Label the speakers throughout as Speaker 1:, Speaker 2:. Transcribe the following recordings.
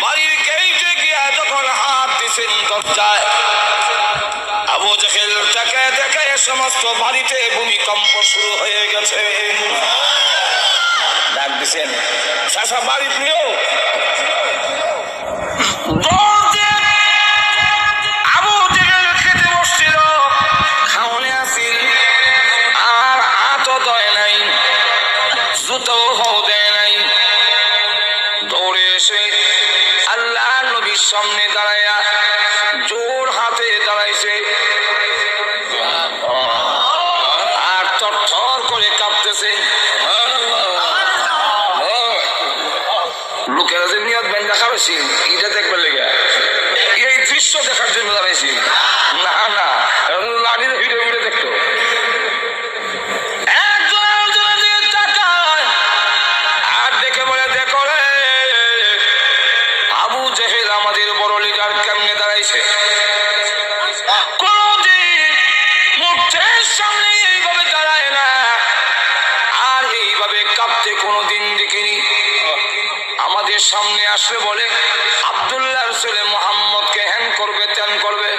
Speaker 1: বাড়ির গেইটে গিয়া যখন হাত দিছেন দরজায়, আবু জেহেল তাকে দেখে সমস্ত বাড়িতে ভূমিকম্প শুরু হয়ে গেছে। ডাক দিছেন, চাচা বাড়ি প্রিয়। আবু জেহেল খেতে বসছিল, খাওনে আসিল, আর হাতও দেয় নাই, জুতোও দেয় নাই। দৌড়ে এসে আল্লাহ নবীর সামনে দাঁড়াইয়া জোর হাতে দাঁড়াইছে, আর থরথর করে কাঁপতেছে। লোকেরা যে নিয়ত ব্যাংক দেখাবেছি এটা দেখবে লেগে, এই দৃশ্য দেখার জন্য দাঁড়াইছি। না না, লাড়ির ভিড়ে ভিড়ে দেখতো। আর দেখে বলে, দেখো রে আবু জেহেল আমাদের বড় লিডার কেমনে দাঁড়াইছে। কোনদিন মুখের সামনে এইভাবে দাঁড়ায় না, আর এইভাবে কাঁপতে কোনোদিন দেখিনি। আমাদের সামনে আসলে বলে আব্দুল্লাহর ছেলে মুহাম্মদকে হ্যান করবে ত্যান করবে।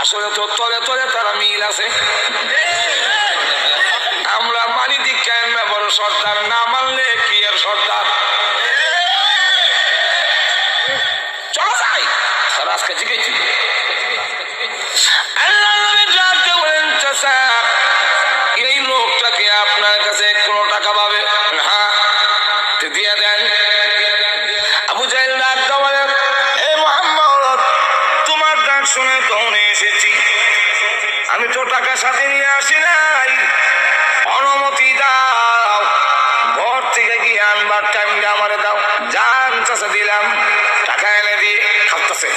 Speaker 1: আসলে তো তলে তলে তারা মিল আছে। আমরা মানি দীক্ষায় বড় সর্দার, না মানলে কি আর সর্দার। চলো যাই, তারা আজকে জিজ্ঞেছি। আল্লাহ নবী ডাকতে বলেন, চাচা এই লোকটাকে আপনার কাছে কোনো টাকা পাবে? হ্যাঁ, দিয়ে দেন। আবু জাহেল ডাকতে বলেন, হে মুহাম্মদ, তোমার ডাক শুনে দৌড়ে এসেছি, আমি তো টাকা সাথে নিয়ে আসি নাই, অনুমতি দাও, ঘর থেকে গিয়ে আনবার টাইমটা আমারে দাও। জান চাচা দিলাম, টাকা এনে দিয়ে খাপতেছে।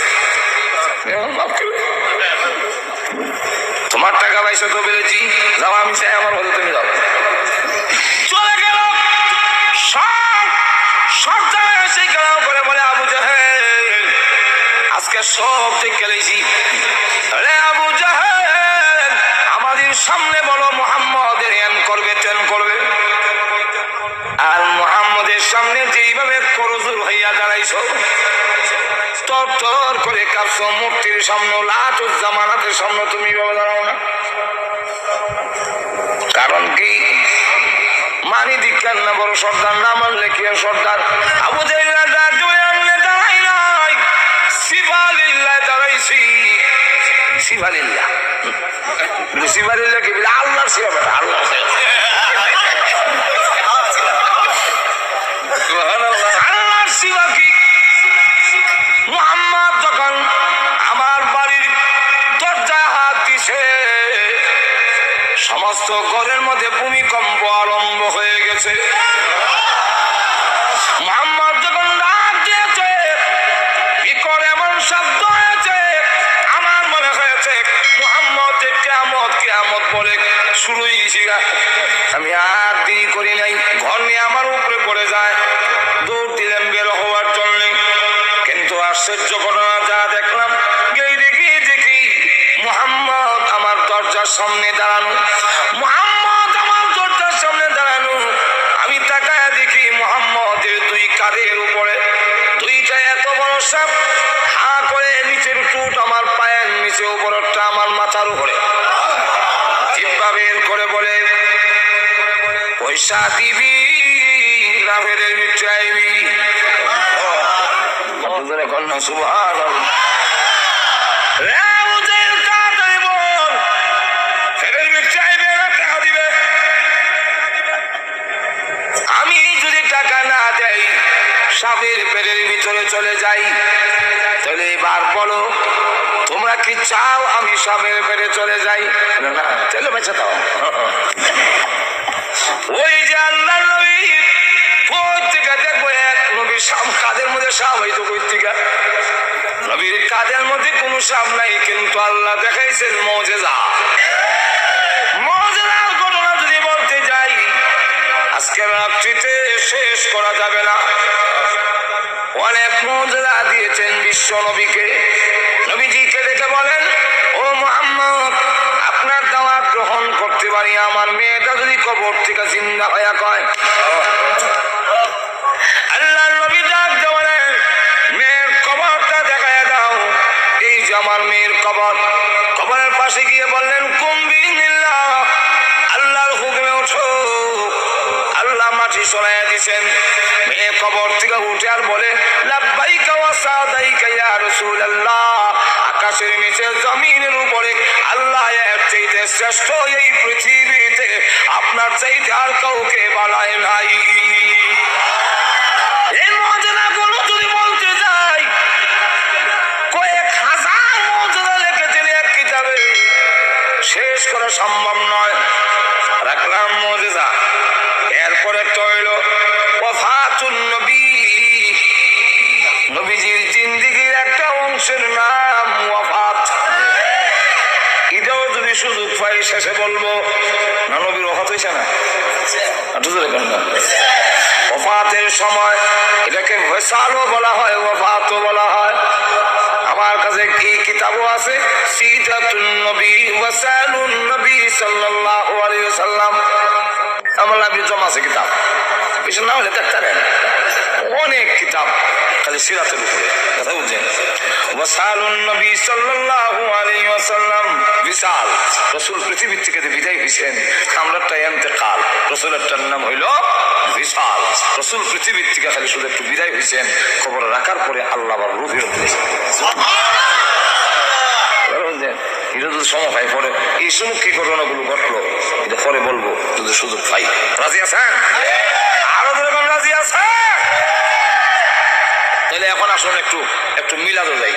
Speaker 1: তোমার টাকা পাইছো তো বলেছি, যাও, আমি চাই আমার হলে তুমি যাও। চলে গেল। সব জায়গায় এসে গেলাম করে বলে, আবু জাহেল আজকে সব ঠিক গেলেছি। আবু জাহেল আমাদের সামনে বলো মুহাম্মদের এন করবে তেন করবে, আর মুহাম্মদের সামনে যেইভাবে করজুর হইয়া দাঁড়াইছো, তর তর করে কাঁপছো, মূর্তির সামনে লাতুজ্জামানাতের সামনে তুমি ভাবে দাঁড়াও না। কারণ কি? মানি দীক্ষার না বড় সর্দার, না মানলে কি আর সর্দার। আবু জাহেল দাঁড়াই নাই, সিফালিল্লাহ দাঁড়াইছি। সিফালিল্লাহ, সিফালিল্লাহ কি বলে? আল্লাহর সিফা, আল্লাহ আল্লাহর সিফা কি? মুহাম্মদ যখন আমার বাড়ির দরজায় হাত দিছে, সমস্ত ঘরের মধ্যে ভূমিকম্প আরম্ভ হয়ে গেছে। মুহাম্মদ যখন ডাক দিয়েছে, বিকট এমন শব্দ হয়েছে, আমার মনে হয়েছে মুহাম্মদ কিয়ামত কিয়ামত বলে শুরুই দিছি। আমি আর দেরি করি নাই, ঘর নিয়ে আমার উপরে পড়ে যায়, দৌড় দিলেন বের হওয়ার জন্য। কিন্তু আশ্চর্য ঘটনা যা দেখলাম, দেখি মুহাম্মদ আমার দরজার সামনে দাঁড়ানো। মুহাম্মদ আমার দরজার সামনে দাঁড়ানো। আমি তাকায় দেখি মুহাম্মদের দুই কাঁধের উপরে দুইটা এত বড় সাপ, হা করে নিচের টুট আমার পায়ের নিচে, উপরটা আমার মাথার উপরে। জিহ্বা বের করে বলে, পয়সা দিবি না ফেরের ভিতরে আইবি? কন্যা সুবহানাল্লাহ। আমি যদি টাকা না দেই, সাপের পেটের ভিতরে চলে যাই, তাহলে এবার বলো তোমরা কি চাও আমি সাপের পেটে চলে যাই? না, চলে বেঁচে দাও। ওই যে আল্লাহ নবী প্রত্যেকে দেখবো, এক নবীর সাপ কাদের মধ্যে সাপ হইতো, প্রত্যেকা নবীর কাদের মধ্যে কোনো সাপ নাই, কিন্তু আল্লাহ দেখাইছেন মুজিজা। মুজিজার ঘটনা যদি বলতে যাই, আজকের রাত্রিতে শেষ করা যাবে না। অনেক মুজিজা দিয়েছেন বিশ্ব নবীকে। নবীজিকে দেখে বলেন, ও মুহাম্মদ, আপনার দাওয়াত গ্রহণ করতে পারি, আমার মেয়েটা যদি কবর থেকে জিন্দা হয়ে কয়। আল্লাহ নবী ডাক দেওয়ালেন, মেয়ের হইছেন। মেয়ে কবর থেকে উঠে আর বলে লাব্বাইকা ওয়া সাদাইকা ইয়া রাসূলুল্লাহ, আকাশের নিচে জমিনের উপরে আল্লাহ এর চাইতে শ্রেষ্ঠ এই পৃথিবীতে আপনার চাইতে আর কাউকে বানায় নাই। এই মুআজিজাগুলো যদি বলতে যাই কয়েক হাজার মুআজিজা লিখেছেন এক কিতাবে, শেষ করা সম্ভব নয়। রাখলাম মুআজিজা। এরপর একটা হইল ওয়াফাতুন নবী, নবীজির জিন্দেগীর একটা অংশের নাম ওয়াফাত। এটাও যদি সুযোগ পাই শেষে বলবো না নবীর ওয়াফাত হয়েছে না, ওয়াফাতের সময় এটাকে ওয়াসালও বলা হয়, ওয়াফাতও বলা হয়। আমার কাছে কি কিতাবও আছে, সিরাতুন নবী ওয়াসালুন নবী সাল্লাল্লাহু আলাইহি ওয়াসাল্লাম। আমার নবীর জমা আছে কিতাব, কিছু না হলে দেখতে পারেন, অনেক কিতাব খালি সিরাতের উপরে কথা বুঝছেন। ওয়াসালুন নবী সাল্লাল্লাহু আলাইহি ওয়াসাল্লাম, বিশাল রাসূল পৃথিবীর থেকে বিদায় হইছেন, আমরাটা ইন্তেকাল। রাসূলের নাম হইল বিশাল। রাসূল পৃথিবীর থেকে খালি শুধু একটু বিদায় হইছেন, কবরে রাখার পরে আল্লাহ আবার রূহ ফেরত দিয়েছেন। এটা যদি সময় পাই পরে এই সমুখী ঘটনাগুলো ঘটলো, এটা পরে বলবো যদি সুযোগ পাই। রাজি আছেন? আরো যেরকম রাজি আছে। তাহলে এখন আসুন একটু মিলাদও যাই।